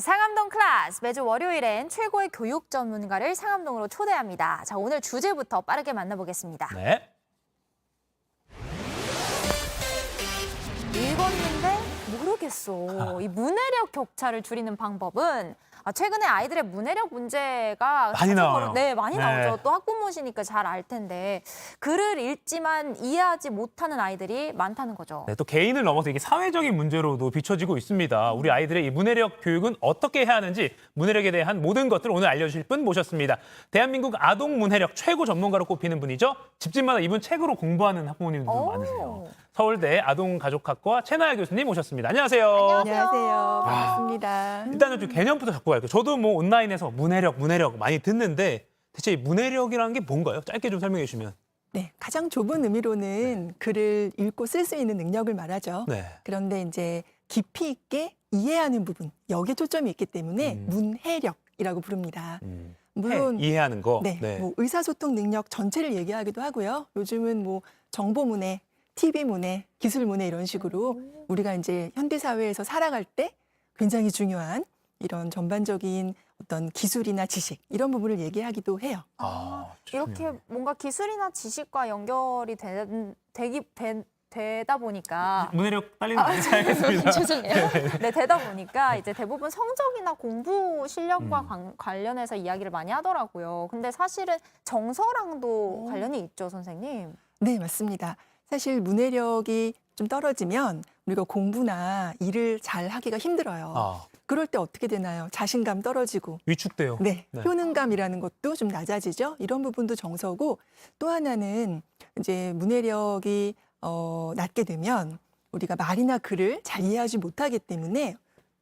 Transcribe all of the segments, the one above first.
상암동 클래스, 매주 월요일엔 최고의 교육 전문가를 상암동으로 초대합니다. 자, 오늘 주제부터 빠르게 만나보겠습니다. 네. 읽었는데 모르겠어. 이 문해력 격차를 줄이는 방법은 최근에 아이들의 문해력 문제가 많이 나와요. 네, 많이 네. 나오죠. 또 학부모시니까 잘 알 텐데 글을 읽지만 이해하지 못하는 아이들이 많다는 거죠. 네, 또 개인을 넘어서 이게 사회적인 문제로도 비춰지고 있습니다. 우리 아이들의 이 문해력 교육은 어떻게 해야 하는지 문해력에 대한 모든 것들 오늘 알려주실 분 모셨습니다. 대한민국 아동 문해력 최고 전문가로 꼽히는 분이죠. 집집마다 이분 책으로 공부하는 학부모님들도 많으세요. 서울대 아동가족학과 최나야 교수님 모셨습니다. 안녕하세요. 안녕하세요. 반갑습니다. 일단은 좀 개념부터 잡고 갈게요. 저도 뭐 온라인에서 문해력 많이 듣는데 대체 이 문해력이라는 게 뭔가요? 짧게 좀 설명해 주시면. 네, 가장 좁은 의미로는 글을 읽고 쓸 수 있는 능력을 말하죠. 네. 그런데 이제 깊이 있게 이해하는 부분, 여기에 초점이 있기 때문에 문해력이라고 부릅니다. 물론 이해하는 거. 네, 뭐 의사소통 능력 전체를 얘기하기도 하고요. 요즘은 뭐 정보문해, TV문해, 기술문해 이런 식으로 우리가 이제 현대사회에서 살아갈 때 굉장히 중요한 이런 전반적인 어떤 기술이나 지식 이런 부분을 얘기하기도 해요. 이렇게 뭔가 기술이나 지식과 연결이 되다 보니까 문해력 빨리는 안 알겠습니다. 죄송해요. 네, 되다 보니까 이제 대부분 성적이나 공부 실력과 관련해서 이야기를 많이 하더라고요. 근데 사실은 정서랑도 관련이 있죠, 선생님. 네, 맞습니다. 사실 문해력이 좀 떨어지면 우리가 공부나 일을 잘 하기가 힘들어요. 그럴 때 어떻게 되나요? 자신감 떨어지고. 위축돼요. 네, 네. 효능감이라는 것도 좀 낮아지죠. 이런 부분도 정서고 또 하나는 이제 문해력이 낮게 되면 우리가 말이나 글을 잘 이해하지 못하기 때문에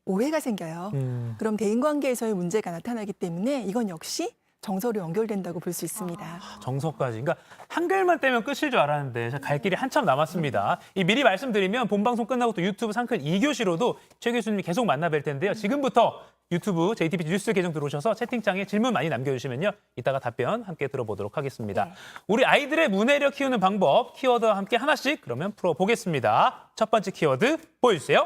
오해가 생겨요. 그럼 대인관계에서의 문제가 나타나기 때문에 이건 역시 정서로 연결된다고 볼 수 있습니다. 정서까지. 그러니까 한글만 떼면 끝일 줄 알았는데 갈 길이 한참 남았습니다. 이 미리 말씀드리면 본방송 끝나고 또 유튜브 상클 2교시로도 최 교수님이 계속 만나뵐 텐데요. 지금부터 유튜브 JTBC 뉴스 계정 들어오셔서 채팅창에 질문 많이 남겨주시면요. 이따가 답변 함께 들어보도록 하겠습니다. 네. 우리 아이들의 문해력 키우는 방법 키워드와 함께 하나씩 그러면 풀어보겠습니다. 첫 번째 키워드 보여주세요.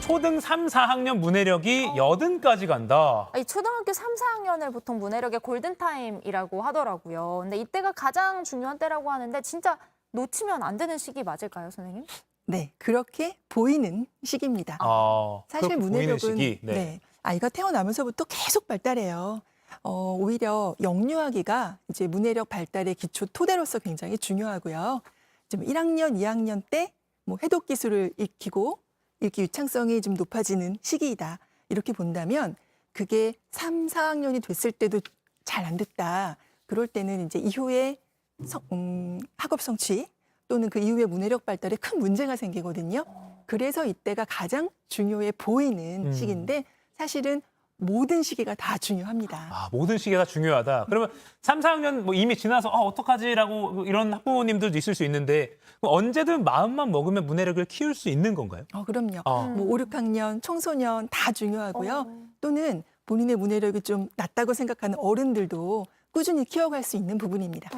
초등 3, 4학년 문해력이 80까지 간다. 이 초등학교 3, 4학년을 보통 문해력의 골든타임이라고 하더라고요. 근데 이때가 가장 중요한 때라고 하는데 진짜 놓치면 안 되는 시기 맞을까요, 선생님? 네, 그렇게 보이는 시기입니다. 사실 그렇게 보이는 문해력은 시기. 네, 아이가 태어나면서부터 계속 발달해요. 오히려 영유아기가 이제 문해력 발달의 기초 토대로서 굉장히 중요하고요. 좀 1학년, 2학년 때 뭐 해독 기술을 익히고 읽기 유창성이 좀 높아지는 시기이다. 이렇게 본다면 그게 3, 4학년이 됐을 때도 잘 안 됐다. 그럴 때는 이제 이후에 학업 성취 또는 그 이후에 문해력 발달에 큰 문제가 생기거든요. 그래서 이때가 가장 중요해 보이는 시기인데 사실은 모든 시기가 다 중요합니다. 모든 시기가 중요하다. 그러면 3, 4학년 뭐 이미 지나서 어떡하지라고 이런 학부모님들도 있을 수 있는데 그럼 언제든 마음만 먹으면 문해력을 키울 수 있는 건가요? 그럼요. 뭐 5, 6학년, 청소년 다 중요하고요. 또는 본인의 문해력이 좀 낮다고 생각하는 어른들도 꾸준히 키워갈 수 있는 부분입니다.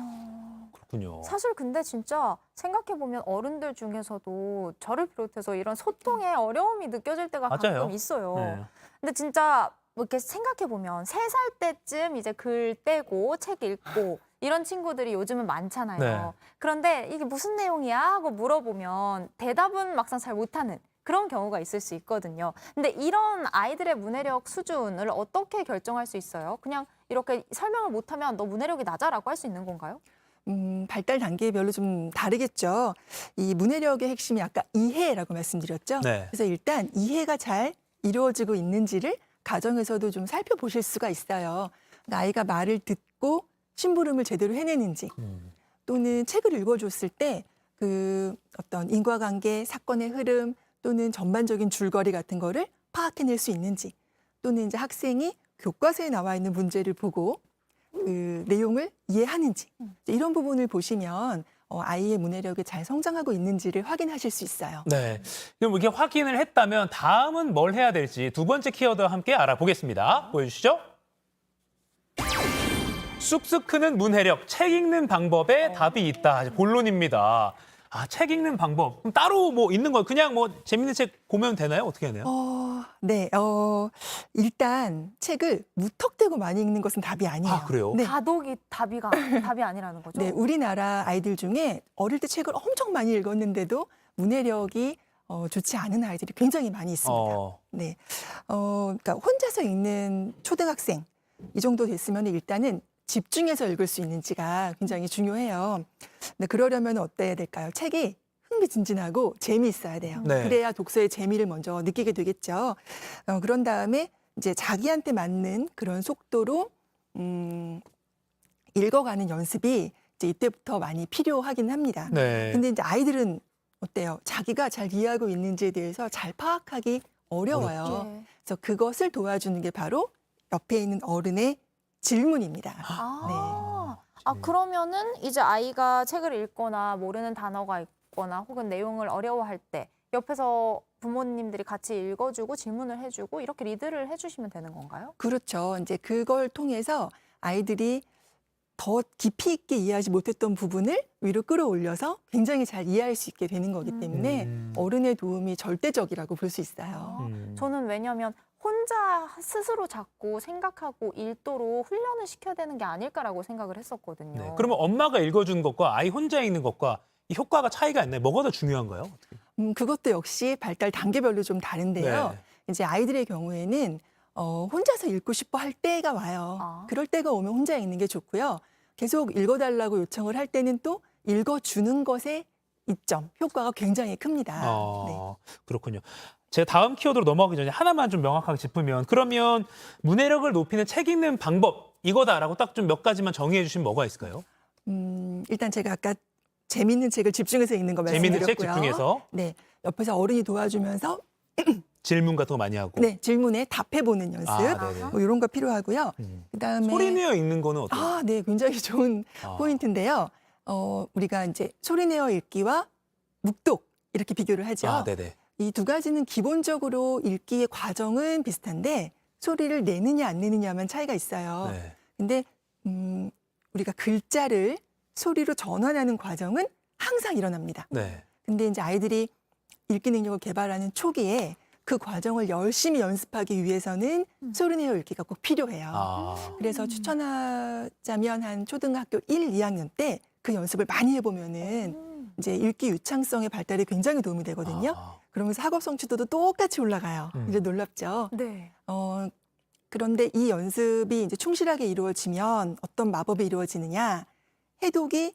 그렇군요. 사실 근데 진짜 생각해보면 어른들 중에서도 저를 비롯해서 이런 소통에 어려움이 느껴질 때가 맞아요. 가끔 있어요. 네. 근데 진짜 뭐 이렇게 생각해보면 3살 때쯤 이제 글 떼고 책 읽고 이런 친구들이 요즘은 많잖아요. 네. 그런데 이게 무슨 내용이야 하고 물어보면 대답은 막상 잘 못하는 그런 경우가 있을 수 있거든요. 근데 이런 아이들의 문해력 수준을 어떻게 결정할 수 있어요? 그냥 이렇게 설명을 못하면 너 문해력이 낮아라고 할 수 있는 건가요? 발달 단계별로 좀 다르겠죠. 이 문해력의 핵심이 아까 이해라고 말씀드렸죠. 네. 그래서 일단 이해가 잘 이루어지고 있는지를 가정에서도 좀 살펴보실 수가 있어요. 그러니까 아이가 말을 듣고 심부름을 제대로 해내는지 또는 책을 읽어줬을 때 그 어떤 인과관계, 사건의 흐름 또는 전반적인 줄거리 같은 거를 파악해낼 수 있는지 또는 이제 학생이 교과서에 나와 있는 문제를 보고 그 내용을 이해하는지 이런 부분을 보시면 아이의 문해력이 잘 성장하고 있는지를 확인하실 수 있어요. 네. 그럼 이렇게 확인을 했다면 다음은 뭘 해야 될지 두 번째 키워드와 함께 알아보겠습니다. 보여주시죠. 쑥쑥 크는 문해력, 책 읽는 방법에 답이 있다. 본론입니다. 책 읽는 방법. 그럼 따로 뭐 있는 거 그냥 뭐 재밌는 책 보면 되나요? 어떻게 해야 돼요? 네. 일단 책을 무턱대고 많이 읽는 것은 답이 아니에요. 아, 그래요? 네. 다독이 답이 아니라는 거죠? 네, 우리나라 아이들 중에 어릴 때 책을 엄청 많이 읽었는데도 문해력이 좋지 않은 아이들이 굉장히 많이 있습니다. 네. 그러니까 혼자서 읽는 초등학생 이 정도 됐으면 일단은 집중해서 읽을 수 있는지가 굉장히 중요해요. 근데 그러려면 어때야 될까요? 책이 흥미진진하고 재미있어야 돼요. 네. 그래야 독서의 재미를 먼저 느끼게 되겠죠. 그런 다음에 이제 자기한테 맞는 그런 속도로 읽어가는 연습이 이제 이때부터 많이 필요하긴 합니다. 네. 근데 이제 아이들은 어때요? 자기가 잘 이해하고 있는지에 대해서 잘 파악하기 어려워요. 예. 그래서 그것을 도와주는 게 바로 옆에 있는 어른의 질문입니다. 그러면은 이제 아이가 책을 읽거나 모르는 단어가 있거나 혹은 내용을 어려워할 때 옆에서 부모님들이 같이 읽어주고 질문을 해주고 이렇게 리드를 해주시면 되는 건가요? 그렇죠. 이제 그걸 통해서 아이들이 더 깊이 있게 이해하지 못했던 부분을 위로 끌어올려서 굉장히 잘 이해할 수 있게 되는 거기 때문에 어른의 도움이 절대적이라고 볼 수 있어요. 저는 왜냐하면 혼자 스스로 자꾸 생각하고 읽도록 훈련을 시켜야 되는 게 아닐까라고 생각을 했었거든요. 네. 그러면 엄마가 읽어주는 것과 아이 혼자 읽는 것과 이 효과가 차이가 있나요? 뭐가 더 중요한가요? 그것도 역시 발달 단계별로 좀 다른데요. 네. 이제 아이들의 경우에는 혼자서 읽고 싶어 할 때가 와요. 그럴 때가 오면 혼자 읽는 게 좋고요. 계속 읽어달라고 요청을 할 때는 또 읽어주는 것의 이점, 효과가 굉장히 큽니다. 네. 그렇군요. 제가 다음 키워드로 넘어가기 전에 하나만 좀 명확하게 짚으면 그러면 문해력을 높이는 책 읽는 방법 이거다라고 딱 좀 몇 가지만 정의해 주시면 뭐가 있을까요? 일단 제가 아까 재밌는 책을 집중해서 읽는 거 재밌는 말씀드렸고요. 책 집중해서 네, 옆에서 어른이 도와주면서 질문 같은 거 많이 하고 네, 질문에 답해보는 연습 네네. 뭐 이런 거 필요하고요. 그다음에 소리 내어 읽는 거는 어때요? 네, 굉장히 좋은 포인트인데요. 우리가 이제 소리 내어 읽기와 묵독 이렇게 비교를 하죠. 네네. 이 두 가지는 기본적으로 읽기의 과정은 비슷한데 소리를 내느냐 안 내느냐만 차이가 있어요. 네. 근데 우리가 글자를 소리로 전환하는 과정은 항상 일어납니다. 네. 근데 이제 아이들이 읽기 능력을 개발하는 초기에 그 과정을 열심히 연습하기 위해서는 소리 내어 읽기가 꼭 필요해요. 그래서 추천하자면 한 초등학교 1, 2학년 때 그 연습을 많이 해보면은 이제 읽기 유창성의 발달에 굉장히 도움이 되거든요. 그러면서 학업 성취도도 똑같이 올라가요. 이제 놀랍죠. 네. 그런데 이 연습이 이제 충실하게 이루어지면 어떤 마법이 이루어지느냐? 해독이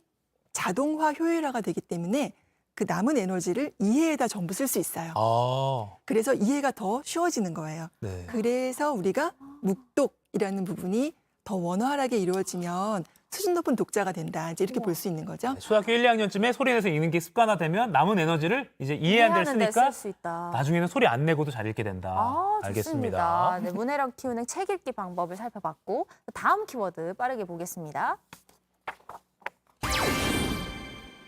자동화 효율화가 되기 때문에 그 남은 에너지를 이해에다 전부 쓸 수 있어요. 그래서 이해가 더 쉬워지는 거예요. 네. 그래서 우리가 묵독이라는 부분이 더 원활하게 이루어지면 수준 높은 독자가 된다. 이제 이렇게 볼 수 있는 거죠. 초등학교 1, 2학년쯤에 소리 내서 읽는 게 습관화되면 남은 에너지를 이제 이해하는 데 쓰니까 쓸 수 있다. 나중에는 소리 안 내고도 잘 읽게 된다. 알겠습니다. 좋습니다. 네, 문해력 키우는 책 읽기 방법을 살펴봤고 다음 키워드 빠르게 보겠습니다.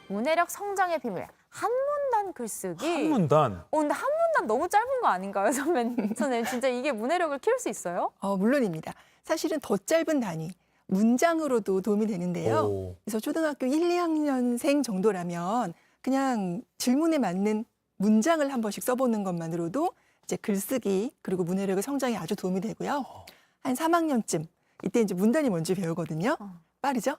문해력 성장의 비밀. 한문단 글쓰기. 한문단. 근데 한문단 너무 짧은 거 아닌가요, 선배님? 진짜 이게 문해력을 키울 수 있어요? 물론입니다. 사실은 더 짧은 단위, 문장으로도 도움이 되는데요. 그래서 초등학교 1, 2학년생 정도라면 그냥 질문에 맞는 문장을 한 번씩 써보는 것만으로도 이제 글쓰기 그리고 문해력의 성장에 아주 도움이 되고요. 한 3학년쯤 이때 이제 문단이 뭔지 배우거든요. 빠르죠?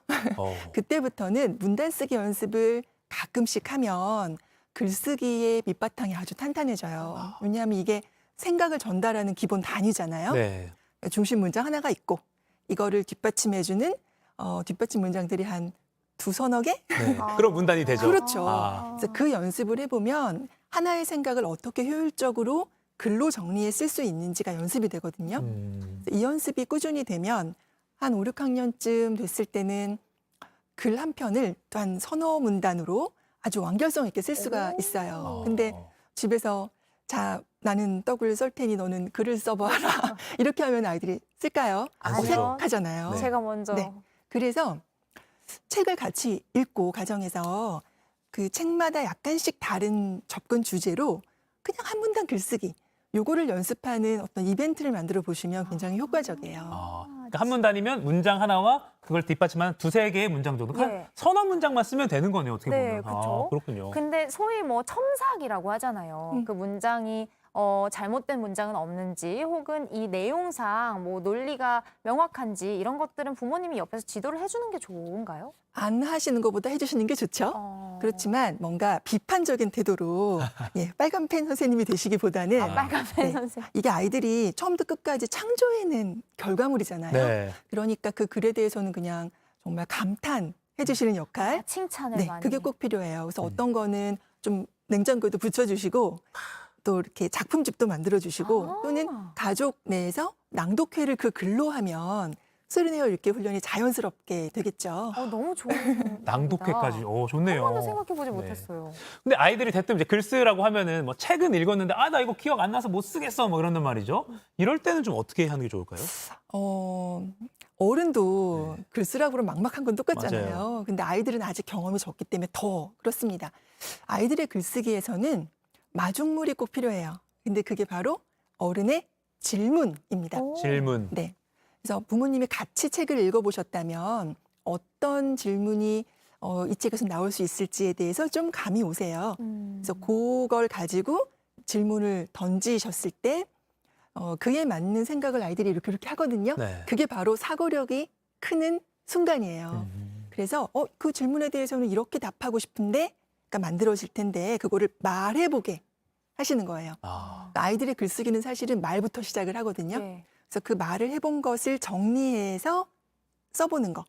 그때부터는 문단 쓰기 연습을 가끔씩 하면 글쓰기의 밑바탕이 아주 탄탄해져요. 왜냐하면 이게 생각을 전달하는 기본 단위잖아요. 네. 중심 문장 하나가 있고 이거를 뒷받침해주는 뒷받침 문장들이 한 두서너 개? 네. 그럼 문단이 되죠. 그렇죠. 그래서 그 연습을 해보면 하나의 생각을 어떻게 효율적으로 글로 정리해 쓸 수 있는지가 연습이 되거든요. 이 연습이 꾸준히 되면 한 5, 6학년쯤 됐을 때는 글 한 편을 또 한 서너 문단으로 아주 완결성 있게 쓸 수가 있어요. 근데 집에서 자, 나는 떡을 썰 테니 너는 글을 써봐라. 이렇게 하면 아이들이 쓸까요? 아니죠. 어색하잖아요. 제가 먼저. 네. 그래서 책을 같이 읽고 가정에서 그 책마다 약간씩 다른 접근 주제로 그냥 한 문단 글쓰기 요거를 연습하는 어떤 이벤트를 만들어 보시면 굉장히 효과적이에요. 그러니까 한문 단위면 문장 하나와 그걸 뒷받침하는 두세 개의 문장 정도. 한 예. 서너 문장만 쓰면 되는 거네요, 어떻게 네, 보면. 그쵸. 그렇군요. 근데 소위 뭐 첨삭이라고 하잖아요. 그 문장이 잘못된 문장은 없는지 혹은 이 내용상 뭐 논리가 명확한지 이런 것들은 부모님이 옆에서 지도를 해주는 게 좋은가요? 안 하시는 것보다 해주시는 게 좋죠. 그렇지만 뭔가 비판적인 태도로 예, 빨간 펜 선생님이 되시기보다는 빨간 펜 네. 선생. 이게 아이들이 처음부터 끝까지 창조해낸 결과물이잖아요. 네. 그러니까 그 글에 대해서는 그냥 정말 감탄해 주시는 역할. 칭찬을 네, 많이. 그게 꼭 필요해요. 그래서 어떤 거는 좀 냉장고에도 붙여주시고 또 이렇게 작품집도 만들어주시고 또는 가족 내에서 낭독회를 그 글로 하면 소리내어 읽기 훈련이 자연스럽게 되겠죠. 너무 좋은 낭독회까지. 좋네요. 한 번도 생각해보지 네. 못했어요. 근데 아이들이 대뜸 이제 글 쓰라고 하면은 뭐 책은 읽었는데 나 이거 기억 안 나서 못 쓰겠어 뭐 이런단 말이죠. 이럴 때는 좀 어떻게 하는 게 좋을까요? 어른도 글 쓰라고 그러면 막막한 건 똑같잖아요. 맞아요. 근데 아이들은 아직 경험이 적기 때문에 더 그렇습니다. 아이들의 글쓰기에서는 마중물이 꼭 필요해요. 근데 그게 바로 어른의 질문입니다. 질문. 네. 그래서 부모님이 같이 책을 읽어보셨다면 어떤 질문이 이 책에서 나올 수 있을지에 대해서 좀 감이 오세요. 그래서 그걸 가지고 질문을 던지셨을 때 그에 맞는 생각을 아이들이 이렇게 하거든요. 네. 그게 바로 사고력이 크는 순간이에요. 그래서 그 질문에 대해서는 이렇게 답하고 싶은데 그러니까 만들어질 텐데 그거를 말해보게 하시는 거예요. 아이들의 글쓰기는 사실은 말부터 시작을 하거든요. 네. 그래서 그 말을 해본 것을 정리해서 써보는 거.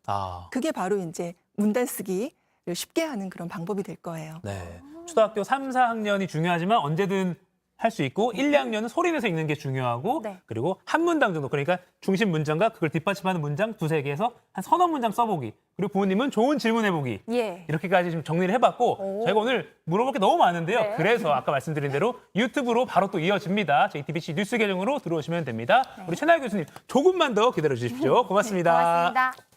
그게 바로 이제 문단 쓰기를 쉽게 하는 그런 방법이 될 거예요. 네. 초등학교 3, 4학년이 중요하지만 언제든 할 수 있고 1, 2학년은 소리 내서 읽는 게 중요하고 네. 그리고 한 문장 정도 그러니까 중심 문장과 그걸 뒷받침하는 문장 두세 개에서 한 서너 문장 써보기 그리고 부모님은 좋은 질문해보기 예. 이렇게까지 좀 정리를 해봤고 저희가 오늘 물어볼 게 너무 많은데요. 네. 그래서 아까 말씀드린 대로 유튜브로 바로 또 이어집니다. JTBC 뉴스 계정으로 들어오시면 됩니다. 우리 최나혜 교수님 조금만 더 기다려 주십시오. 고맙습니다. 고맙습니다.